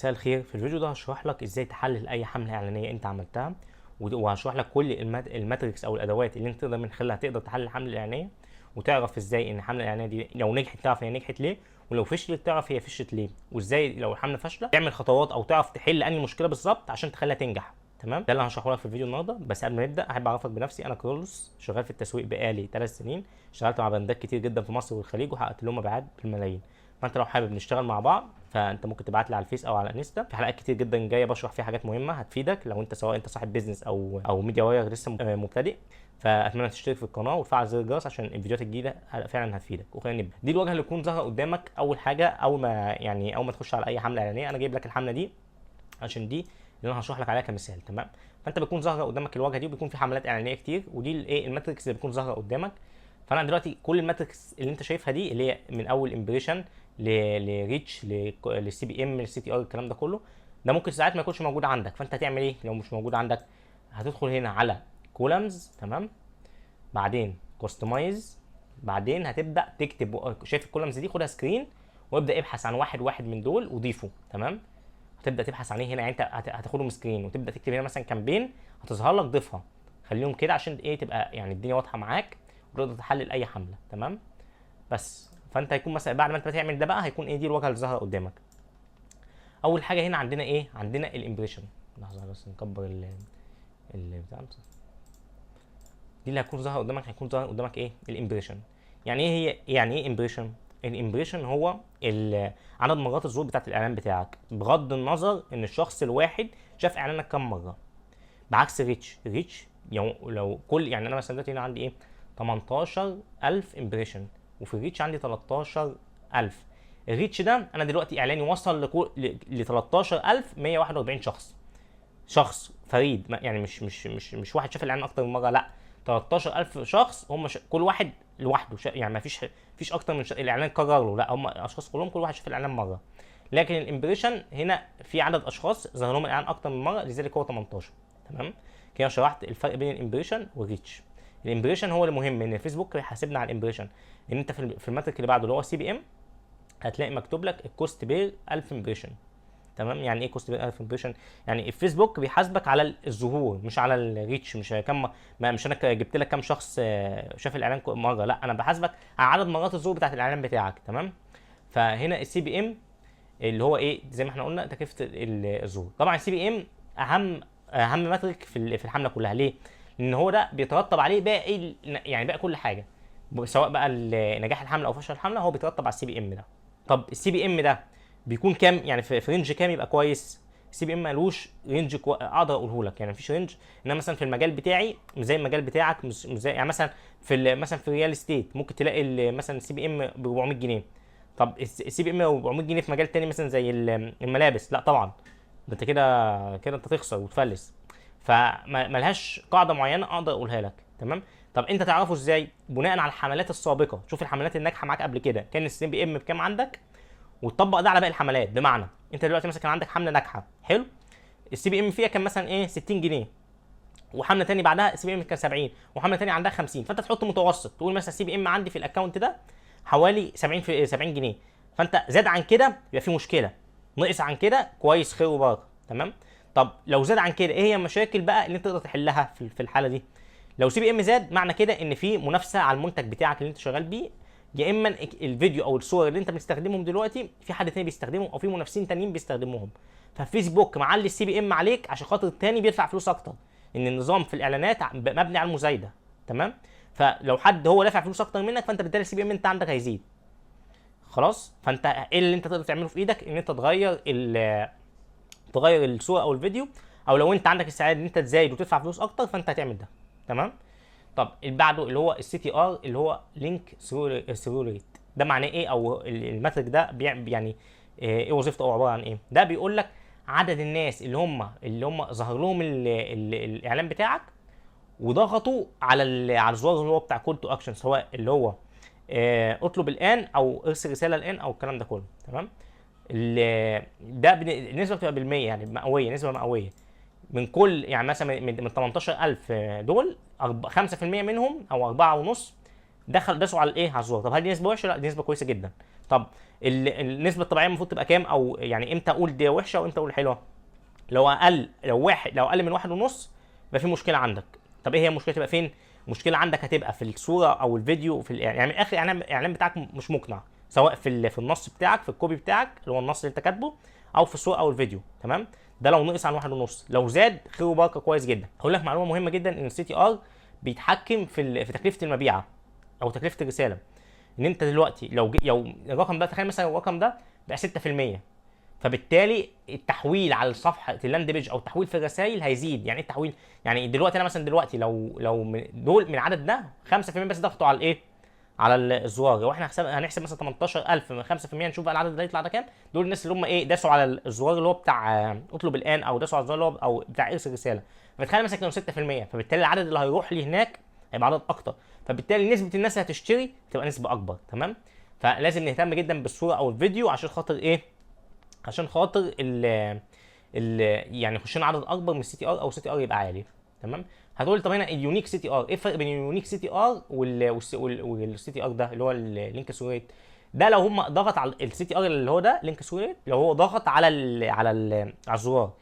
مساء الخير. في الفيديو ده هشرح لك ازاي تحلل اي حمله اعلانيه انت عملتها، وهشرح لك كل الماتريكس او الادوات اللي انت تقدر من خلالها تقدر تحلل الحمله الاعلانيه، وتعرف ازاي ان الحمله الاعلانيه دي لو نجحت تعرف هي نجحت ليه، ولو فشلت تعرف هي فشلت ليه، وازاي لو الحمله فاشله تعمل خطوات او تعرف تحل انهي مشكله بالظبط عشان تخليها تنجح. تمام، ده اللي هشرحه لك في الفيديو النهارده. بس قبل ما نبدا احب اعرفك بنفسي. انا كرولوس، شغال في التسويق بقالي 3 سنين، اشتغلت مع براندات كتير جدا في مصر والخليج وحققت لهم مبيعات بالملايين. فانت لو حابب نشتغل مع بعض فانت ممكن تبعت لي على الفيس او على الانستا. في حلقات كتير جدا جايه بشرح فيها حاجات مهمه هتفيدك لو انت سواء انت صاحب بيزنس او ميديا واير لسه مبتدئ. فاتمنى تشترك في القناه وتفعل زر الجرس عشان الفيديوهات الجديده فعلا هتفيدك. وخلينا نبدا. دي الواجهه اللي تكون ظاهره قدامك اول حاجه، اول ما تخش على اي حمله اعلانيه. انا جايب لك الحمله دي عشان دي اللي انا هشرح لك عليها كمثال. تمام، فانت بيكون ظاهره قدامك الواجهه دي، وبيكون في حملات اعلانيه كتير، ودي الايه الماتريكس اللي بتكون ظاهره قدامك. فانا دلوقتي كل الماتريكس اللي انت شايفها دي اللي هي من اول امبريشن لريتش للسي بي ام للسي تي ار، الكلام ده كله ده ممكن ساعات ما يكونش موجود عندك. فانت هتعمل ايه لو مش موجود عندك؟ هتدخل هنا على كولمز، تمام، بعدين كاستمايز، بعدين هتبدا تكتب. شايف الكولمز دي؟ خدها سكرين وابدا ابحث عن واحد من دول وضيفه. تمام، هتبدا تبحث عليه هنا، يعني انت هتاخدهم سكرين وتبدا تكتب هنا مثلا كامبين، هتظهر لك ضيفها. خليهم كده عشان ايه تبقى يعني الدنيا واضحه معاك وتقدر تحلل اي حمله. تمام، بس فانت هيكون مثلا بعد ما انت تعمل ده بقى هيكون ايه دي الواجهه اللي ظاهره قدامك. اول حاجه هنا عندنا ايه؟ عندنا الامبريشن. لحظه بس نكبر بتاع دي اللي هتكون ظاهره قدامك. هيكون ظاهر قدامك ايه؟ الامبريشن. يعني ايه هي؟ يعني ايه امبريشن؟ الامبريشن هو عدد مرات الظهور بتاعت الاعلان بتاعك بغض النظر ان الشخص الواحد شاف اعلانك كام مره. بعكس ريتش لو كل يعني انا مثلا دلوقتي هنا عندي ايه؟ 18000 امبريشن، وفي الريتش عندي 13000. الريتش ده انا دلوقتي اعلاني وصل ل 13141 شخص فريد، يعني مش واحد شاف الاعلان اكتر من مره، لا 13000 شخص هم كل واحد لوحده يعني ما فيش اكتر من الاعلان اتكرر له، لا هم اشخاص كلهم كل واحد شاف الاعلان مره. لكن الامبريشن هنا في عدد اشخاص ظهر لهم الاعلان اكتر من مره، لذلك هو 18. تمام، كده شرحت الفرق بين الامبريشن والريتش. الامبريشن هو المهم، ان الفيسبوك بيحاسبنا على الامبريشن. ان انت في الماتريك اللي بعده اللي هو سي بي ام هتلاقي مكتوب لك الكوست بير 1000 امبريشن. تمام، يعني ايه كوست بير 1000 امبريشن؟ يعني الفيسبوك بيحاسبك على الظهور مش على الريتش. مش كم مش انا جبت لك كام شخص شاف الاعلان مره، لا انا بحاسبك على عدد مرات الظهور بتاعت الاعلان بتاعك. تمام، فهنا السي بي ام اللي هو ايه زي ما احنا قلنا تكلفه الظهور. طبعا السي بي ام اهم ماتريك في الحمله كلها. ليه؟ لان هو ده بيترتب عليه باقي يعني باقي كل حاجه، سواء بقى نجاح الحمله او فشل الحمله هو بيترتب على السي بي ام ده. طب السي بي ام ده بيكون كام؟ يعني في رينج كام يبقى كويس؟ السي بي ام مالوش رينج اقدر اقوله لك، يعني مفيش رينج. انما مثلا في المجال بتاعي مش زي المجال بتاعك، مش زي يعني مثلا مثلا في الريال استيت ممكن تلاقي مثلا السي بي ام ب 400 جنيه. طب السي بي ام 400 جنيه في مجال تاني مثلا زي الملابس، لا طبعا ده انت كده انت تخسر وتفلس. فملهاش قاعده معينه اقدر اقولها لك. تمام، طب انت تعرفه ازاي؟ بناء على الحملات السابقه. شوف الحملات الناجحه معاك قبل كده كان السي بي ام بكام عندك، وتطبق ده على باقي الحملات. بمعنى انت دلوقتي مثلا كان عندك حمله ناجحه حلو، السي بي ام فيها كان مثلا ايه 60 جنيه، وحمله ثانيه بعدها السي بي ام كان 70، وحمله ثانيه عندها 50. فانت تحط متوسط، تقول مثلا السي بي ام عندي في الاكونت ده حوالي 70 جنيه. فانت زاد عن كده يبقى في مشكله، نقص عن كده كويس خير وبركه. تمام، طب لو زاد عن كده ايه هي المشاكل بقى اللي انت تقدر تحلها في الحاله دي؟ لو سي بي ام زاد معنى كده ان في منافسه على المنتج بتاعك اللي انت شغال بيه، يا اما الفيديو او الصور اللي انت بتستخدمهم دلوقتي في حد تاني بيستخدمهم او في منافسين تانيين بيستخدموهم. ففيسبوك معلي السي بي ام عليك عشان خاطر التاني بيدفع فلوس اكتر، ان النظام في الاعلانات مبني على المزايده. تمام، فلو حد هو دافع فلوس اكتر منك فانت بالتالي السي بي ام انت عندك هيزيد. خلاص، فانت ايه اللي انت تقدر تعمله في ايدك؟ ان انت تغير الصوره او الفيديو، او لو انت عندك استعداد ان انت تزايد وتدفع فلوس اكتر فانت هتعمل ده. تمام، طب اللي بعده اللي هو السي تي ار اللي هو لينك ثرو ريت. ده معناه ايه؟ او الماتريك ده يعني ايه وظيفته او عباره عن ايه؟ ده بيقول لك عدد الناس اللي هم ظهر لهم الاعلان بتاعك وضغطوا على الزرار اللي هو بتاع كول تو اكشن، سواء اللي هو اطلب الان او ارسل رساله الان او الكلام ده كله. تمام، ده النسبه بتبقى بالميه، يعني مئويه، نسبه مئويه من كل يعني مثلا من 18000 دول 5% منهم او 4.5 داسوا على الايه؟ على الزرار. طب هل دي نسبه وحشه؟ لا دي نسبه كويسه جدا. طب النسبه الطبيعيه المفروض تبقى كام، او يعني امتى اقول دي وحشه وامتى اقول حلوه؟ لو اقل من 1.5 يبقى في مشكله عندك. طب ايه هي المشكله؟ تبقى فين المشكله عندك؟ هتبقى في الصوره او الفيديو في يعني من الاخر الاعلان بتاعك مش مقنع، سواء في النص بتاعك، في الكوبي بتاعك اللي هو النص اللي انت كاتبه، او في الصوره او الفيديو. تمام؟ ده لو نقص عن 1.5. لو زاد خير وبركه، كويس جدا. هقول لك معلومه مهمه جدا، ان السي تي ار بيتحكم في تكلفه المبيعه او تكلفه الرساله. ان انت دلوقتي لو الرقم ده، تخيل مثلا الرقم ده بقى 6%، فبالتالي التحويل على صفحه اللاند بيج او التحويل في الرسائل هيزيد. يعني ايه التحويل؟ يعني دلوقتي انا مثلا دلوقتي لو دول من العدد ده 5% بس ضغطوا على الايه، على الزرار. لو احنا هنحسب مثلا 18,000 من 5%، نشوف بقى العدد ده يطلع ده كام. دول الناس اللي هم ايه، داسوا على الزرار اللي هو بتاع اطلب الان، او داسوا على الزرار اللي هو او بتاع ارسل رساله. فتخيل مثلا كانوا 6%، فبالتالي العدد اللي هيروح لي هناك هيبقى عدد اكتر، فبالتالي نسبه الناس اللي هتشتري تبقى نسبه اكبر. تمام؟ فلازم نهتم جدا بالصوره او الفيديو، عشان خاطر ايه؟ عشان خاطر ال يعني يخش لنا عدد اكبر من السي تي ار، او السي تي ار يبقى عالي. تمام؟ هتقول لي طب هنا اليونيك سي تي ار، ايه الفرق بين اليونيك سي تي ار والسي تي ار ده اللي هو اللينك سوريت؟ ده لو هم ضغط على السي تي ار اللي هو ده لينك سوريت، لو هو ضغط على الزرار.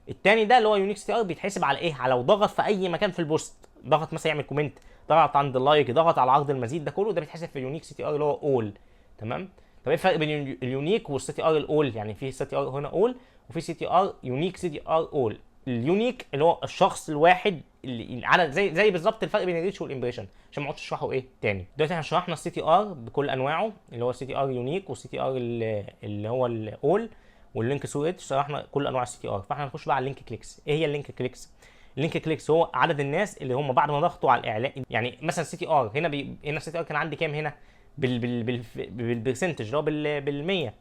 التاني ده اللي هو يونيك سي تي ار بيتحسب على ايه؟ على لو ضغط في اي مكان في البوست، ضغط مثلا يعمل كومنت، ضغط عند اللايك، ضغط على عرض المزيد، ده كله ده بيتحسب في اليونيك سي تي ار اللي هو اول. تمام؟ طب ايه الفرق بين اليونيك والسي تي ار الاول؟ يعني في سي تي ار هنا اول، وفي سي تي ار يونيك سي تي ار اول. اليونيك اللي هو الشخص الواحد، اللي العدد زي بالظبط الفرق بين الريتش والامبريشن، عشان ما اقعدش اشرحه ايه تاني. دلوقتي احنا شرحنا السي تي ار بكل انواعه، اللي هو السي تي ار يونيك والسي تي ار اللي هو الاول واللينك سوريت، شرحنا كل انواع السي تي ار. فاحنا هنخش بقى على اللينك كليكس. ايه هي اللينك كليكس؟ اللينك كليكس هو عدد الناس اللي هم بعد ما ضغطوا على الاعلان. يعني مثلا السي تي ار هنا هنا السي تي ار كان عندي كام هنا؟ بالبرسنتج اللي هو بال100.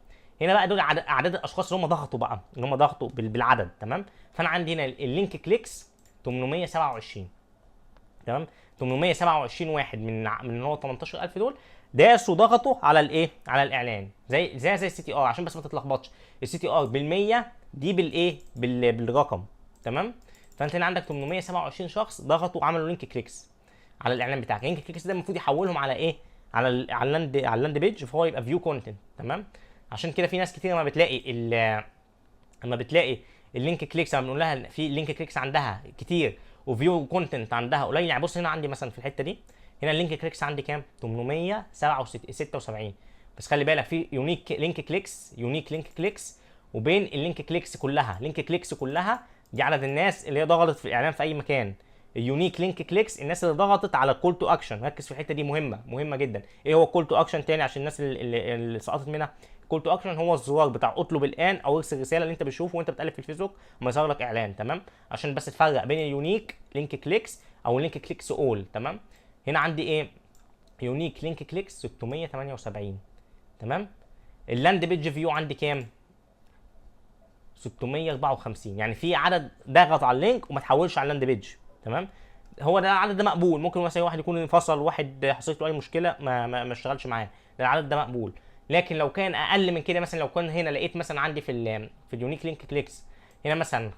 هنا بقى دول اعداد الاشخاص اللي هم ضغطوا بقى، اللي هم ضغطوا بالعدد. تمام؟ فانا عندي هنا اللينك كليكس 827. تمام؟ 827 واحد من هو 18,000 دول داسوا ضغطوا على الايه، على الاعلان. زي السي تي ار، عشان بس ما تتلخبطش. السي تي ار بال100 دي بالايه، بالرقم. تمام؟ فانت هنا عندك 827 شخص ضغطوا عملوا لينك كليكس على الاعلان بتاعك. لينك كليكس ده المفروض يحولهم على ايه، على اللاند بيج، فهو يبقى فيو كونتنت. تمام؟ عشان كده في ناس كتير لما بتلاقي اللينك كليكس، لما بنقول لها في لينك كليكس عندها كتير وفيو كونتنت عندها قليل. يعني بص هنا عندي مثلا في الحته دي، هنا اللينك كليكس عندي كام؟ 876. بس خلي بالك في يونيك لينك كليكس وبين اللينك كليكس كلها. لينك كليكس كلها دي عدد الناس اللي هي ضغطت في الاعلان في اي مكان. اليونيك لينك كليكس الناس اللي ضغطت على الكول تو اكشن. ركز في الحته دي، مهمه جدا. ايه هو الكول تو اكشن تاني عشان الناس اللي سقطت منها؟ الكول تو اكشن هو الزرار بتاع اطلب الان او ارسل رساله اللي انت بتشوفه وانت بتقلب في الفيسبوك وما يظهر لك اعلان. تمام؟ عشان بس تفرق بين اليونيك لينك كليكس او لينك كليكس اول. تمام؟ هنا عندي ايه؟ يونيك لينك كليكس 678. تمام؟ اللاند بيج فيو عندي كام؟ 654. يعني في عدد ضغط على اللينك وما تحولش على اللاند بيج. تمام؟ هو ده العدد ده مقبول. ممكن مثلا واحد يكون انفصل، واحد حصلت له اي مشكله ما اشتغلش معاه، ده العدد ده مقبول. لكن لو كان اقل من كده، مثلا لو كان هنا لقيت مثلا عندي في اليونيك لينك كليكس هنا مثلا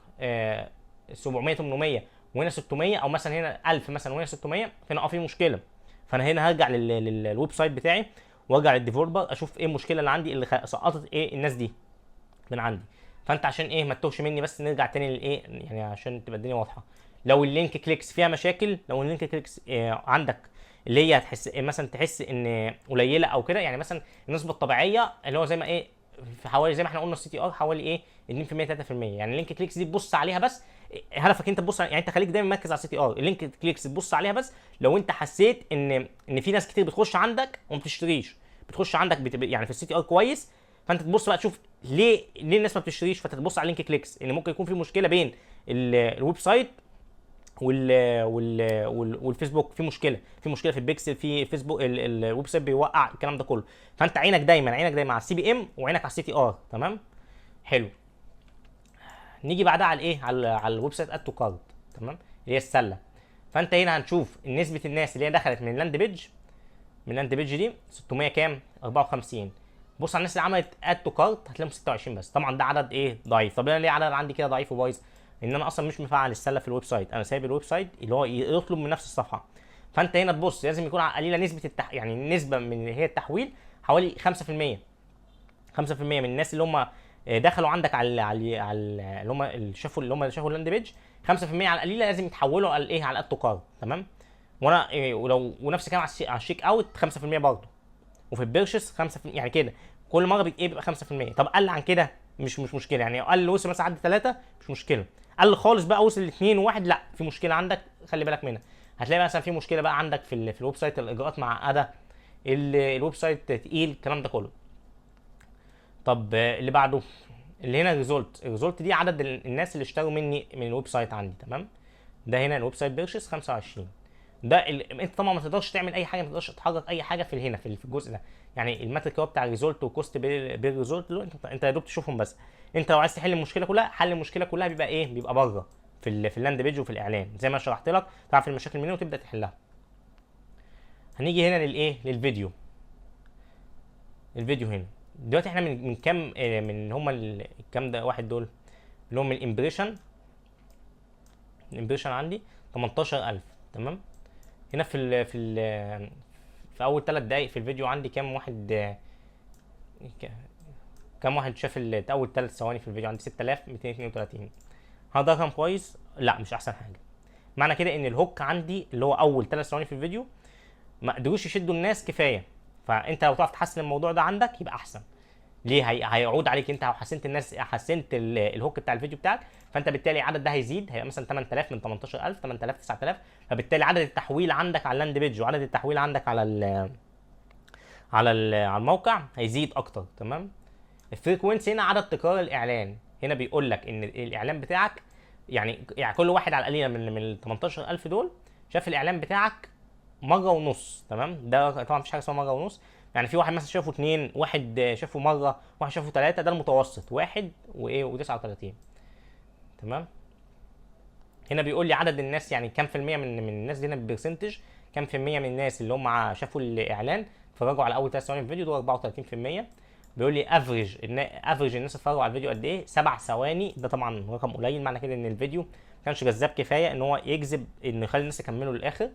700 800 وهنا 600، او مثلا هنا 1000 مثلا وهنا 600، فهنا في مشكله. فانا هنا هرجع للويب سايت بتاعي وارجع للديفلوبر اشوف ايه المشكله اللي عندي اللي سقطت ايه الناس دي من عندي. فانت عشان ايه ما تتوهش مني، بس نرجع تاني للايه، يعني عشان تبقى الدنيا واضحه. لو اللينك كليكس فيها مشاكل، لو اللينك كليكس عندك اللي هي تحس مثلا تحس ان قليله او كده، يعني مثلا النسبه الطبيعيه اللي هو زي ما ايه، في حوالي زي ما احنا قلنا السي تي ار حوالي ايه 2% 3%. يعني اللينك كليكس دي تبص عليها بس، هدفك انت تبص يعني انت خليك دايما مركز على السي تي ار. اللينك كليكس تبص عليها بس لو انت حسيت ان في ناس كتير بتخش عندك وما بتشتريش، بتخش عندك يعني في السي تي ار كويس، فانت تبص بقى تشوف ليه الناس ما بتشتريش، فتبص على اللينك كليكس ان ممكن يكون في مشكله بين الويب سايت والفيسبوك. في مشكله في البيكسل، في فيسبوك الويب سايت بيوقع الكلام ده كله. فانت عينك دايما على السي بي ام وعينك على السي تي ار. تمام؟ حلو. نيجي بعدها على الايه، على الويب سايت اد تو كارت. تمام؟ اللي هي السله. فانت هنا هنشوف نسبه الناس اللي هي دخلت من لاند بيج دي 600 كام 54. بص على الناس اللي عملت اد تو كارت هتلاقيهم 26 بس. طبعا ده عدد ايه ضعيف. طب انا ليه عدد عندي كده ضعيف وبايظ؟ ان انا اصلا مش مفعل السله في الويب سايت، انا سايب الويب سايت اللي هو يطلب من نفس الصفحه. فانت هنا تبص لازم يكون قليله نسبه يعني النسبه من هي التحويل حوالي 5%. 5% من الناس اللي هم دخلوا عندك على اللي هم اللي شافوا اللاند بيج، 5% على القليله لازم يتحولوا على الايه، على اد كارد. تمام. وانا ونفس الكلام على الشيك اوت 5% برضه، وفي البيرشس 5%، يعني كده كل مره بيبقى 5%. طب قل عن كده مش مشكله، يعني قل وصل مثلا عدى 3 مش مشكله، قل خالص بقى وصل ل 2 و1 لا في مشكله عندك، خلي بالك منها. هتلاقي مثلا في مشكله بقى عندك في الويب سايت، الاجراءات معقده، الويب سايت تقيل، الكلام ده كله. طب اللي بعده اللي هنا الريزولت دي عدد الناس اللي اشتروا مني من الويب سايت عندي. تمام. ده هنا الويب سايت بيرشيز 25. ده انت طبعا ما تقدرش تعمل اي حاجه، ما تقدرش تحرك اي حاجه في هنا في الجزء ده. يعني الماتريك هو بتاع الريزولت وكوست بالريزولت، انت يا دوب تشوفهم بس. انت لو عايز تحل المشكله كلها، حل المشكله كلها بيبقى ايه، بيبقى بره في اللاند بيج وفي الاعلان، زي ما شرحت لك، تعرف المشاكل منين وتبدا تحلها. هنيجي هنا للايه، للفيديو. الفيديو هنا دلوقتي احنا من كام من هم الكام ده واحد دول اللي هم الامبريشن عندي 18000. تمام. هنا في اول 3 دقايق في الفيديو عندي كام واحد، كام واحد شاف اول 3 ثواني في الفيديو؟ عندي 6232. هل ده رقم كويس؟ لا مش احسن حاجه. معنى كده ان الهوك عندي اللي هو اول 3 ثواني في الفيديو ما قدروش يشدوا الناس كفايه. فانت لو تعرف تحسن الموضوع ده عندك يبقى احسن. ليه؟ هيعود عليك انت لو حسنت الناس، حسنت الهوك بتاع الفيديو بتاعك، فانت بالتالي العدد ده هيزيد، هيبقى مثلا 8000 من 18000، 8000 9000، فبالتالي عدد التحويل عندك على اللاند بيج وعدد التحويل عندك على الموقع هيزيد اكتر. تمام. الفريكوينسي هنا عدد تكرار الاعلان، هنا بيقول لك ان الاعلان بتاعك يعني كل واحد على القليله من ال 18000 دول شاف الاعلان بتاعك مره ونص. تمام. ده طبعا مفيش حاجه اسمها مره ونص، يعني في واحد مثلا شافه 2، واحد شافه مره، واحد شافه 3، ده المتوسط 1 و39. تمام. هنا بيقول لي عدد الناس، يعني كام في المية من الناس دي هنا بالبرسنتج، كام في المية من الناس اللي هم شافوا الاعلان اتفرجوا على اول 3 ثواني في الفيديو، دول 34%. بيقول لي افريج الناس اتفرجوا على الفيديو قد ايه؟ 7 ثواني. ده طبعا رقم قليل، معنى كده ان الفيديو ما كانش جذاب كفايه ان هو يجذب ان يخلي الناس يكملوا للاخر.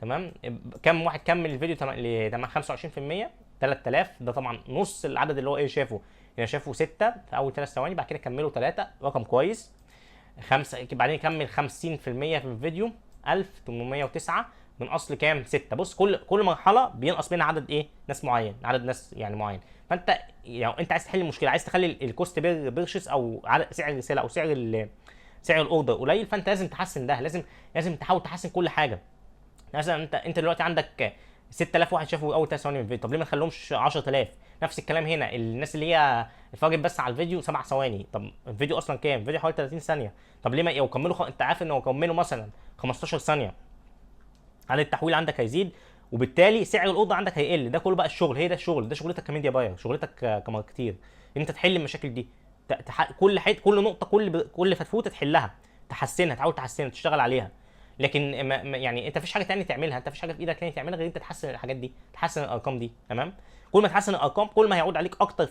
تمام. كم واحد كمل الفيديو ل 25%؟ 3000. ده طبعا نص العدد اللي هو ايه شافه، يعني شافوا 6 في اول 3 ثواني، بعد كده كملوا 3، رقم كويس. بعدين يكمل 50% في الفيديو، 1809 من اصل كام؟ 6. بص كل مرحله بينقص منها عدد ايه، ناس معين، عدد ناس يعني معين. فانت يعني انت عايز تحل المشكله، عايز تخلي الكوست بيرشيس او سعر الرساله او سعر الاوردر قليل، فانت لازم تحسن ده، لازم تحاول تحسن كل حاجه. مثلا انت دلوقتي عندك 6000 واحد شافوا اول 3 ثواني من الفيديو، طب ليه ما نخليهمش 10000؟ نفس الكلام هنا، الناس اللي هي اتفرجت بس على الفيديو 7 ثواني، طب الفيديو اصلا كام؟ الفيديو حوالي 30 ثانيه، طب ليه ما يكملوا انت عارف ان لو كملوا مثلا 15 ثانيه عدد التحويل عندك هيزيد، وبالتالي سعر الاوردر عندك هيقل. ده كله بقى الشغل، هي ده الشغل، ده شغلتك كميديا باير، شغلتك كماركتير، ان انت تحل المشاكل دي. كل نقطه، كل فتفوته تحلها، تحسنها، تحاول تحسنها، تشتغل عليها. لكن يعني انت مفيش حاجه تانية تعملها، انت مفيش حاجه في ايدك تانية تعملها غير انت تحسن الحاجات دي، تحسن الارقام دي. تمام. كل ما تحسن الارقام كل ما هيعود عليك اكتر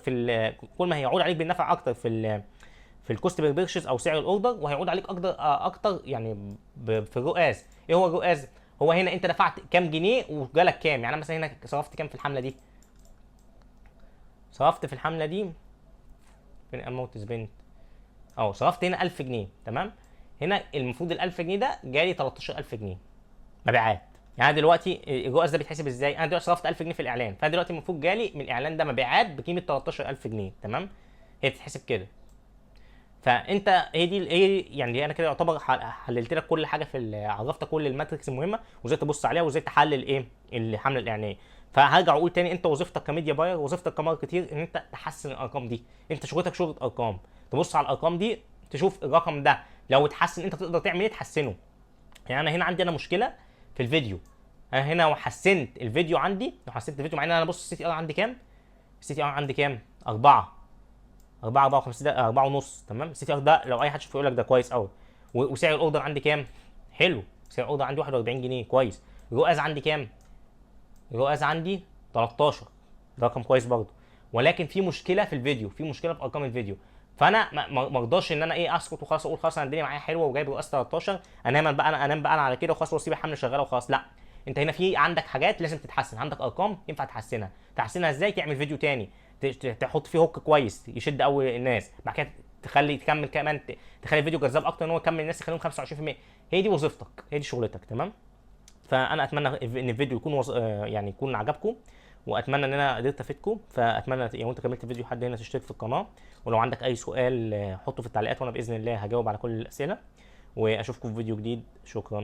كل ما هيعود عليك بالنفع اكتر في الكوست بير بيرشيز او سعر الاوردر، وهيعود عليك اكتر يعني في الرؤاس. ايه هو الرؤاس؟ هو هنا انت دفعت كام جنيه وجالك كام. يعني انا مثلا هنا صرفت كام في الحمله دي؟ صرفت في الحمله دي فين اماونت سبنت؟ صرفت هنا 1000 جنيه. تمام. هنا المفروض ال 1000 جنيه ده جالي 13000 جنيه مبيعات. يعني دلوقتي الرؤس ده بيتحسب ازاي؟ انا دلوقتي صرفت 1000 جنيه في الاعلان، فانا دلوقتي المفروض جالي من الاعلان ده مبيعات بقيمه 13000 جنيه. تمام. هي بتتحسب كده. فانت هي يعني انا كده يعتبر حللت لك كل حاجه عرفتك كل الماتريكس المهمه وازاي تبص عليها وازاي تحلل ايه الحمله الاعلانيه. فهرجع اقول تاني، انت وظيفتك كميديا باير، وظيفتك كماركتير، ان انت تحسن الارقام دي. انت شغلتك شغل ارقام، تبص على الارقام دي، تشوف الرقم ده لو اتحسن انت تقدر تعمل ايه تحسنه. يعني انا هنا عندي مشكله في الفيديو، انا هنا لو حسنت الفيديو عندي، مع ان انا بص السي تي ار عندي كام؟ السي تي ار عندي كام؟ 4 54 ده 4 ونص. تمام. السي تي ار ده لو اي حد يشوفه يقول لك ده كويس قوي. وسعر الاوردر عندي كام؟ حلو، سعر الاوردر عندي 41 جنيه كويس. الرؤاز عندي كام؟ الرؤاز عندي 13، ده رقم كويس برضه. ولكن في مشكله في الفيديو، في مشكله في ارقام الفيديو. فانا ما ارضاش ان انا ايه اسكت وخلاص، اقول خلاص انا الدنيا معايا حلوه وجايب رؤاس 13، انام بقى انا على كده وخلاص واسيب الحمل شغاله وخلاص. لا، انت هنا في عندك حاجات لازم تتحسن، عندك ارقام ينفع تحسنها ازاي؟ تعمل فيديو تاني، تحط فيه هوك كويس يشد قوي الناس، بعد كده تكمل كمان، تخلي الفيديو جذاب اكتر ان هو يكمل الناس، يخليهم 25%. هي دي وظيفتك، هي دي شغلتك، تمام. فانا اتمنى ان الفيديو يكون يعني يكون عجبكم، واتمنى ان انا قدرت افيدكم. فاتمنى لو انت كملت الفيديو لحد هنا تشترك في القناه، ولو عندك اي سؤال حطه في التعليقات، وانا باذن الله هجاوب على كل الاسئله. واشوفكم في فيديو جديد. شكرا.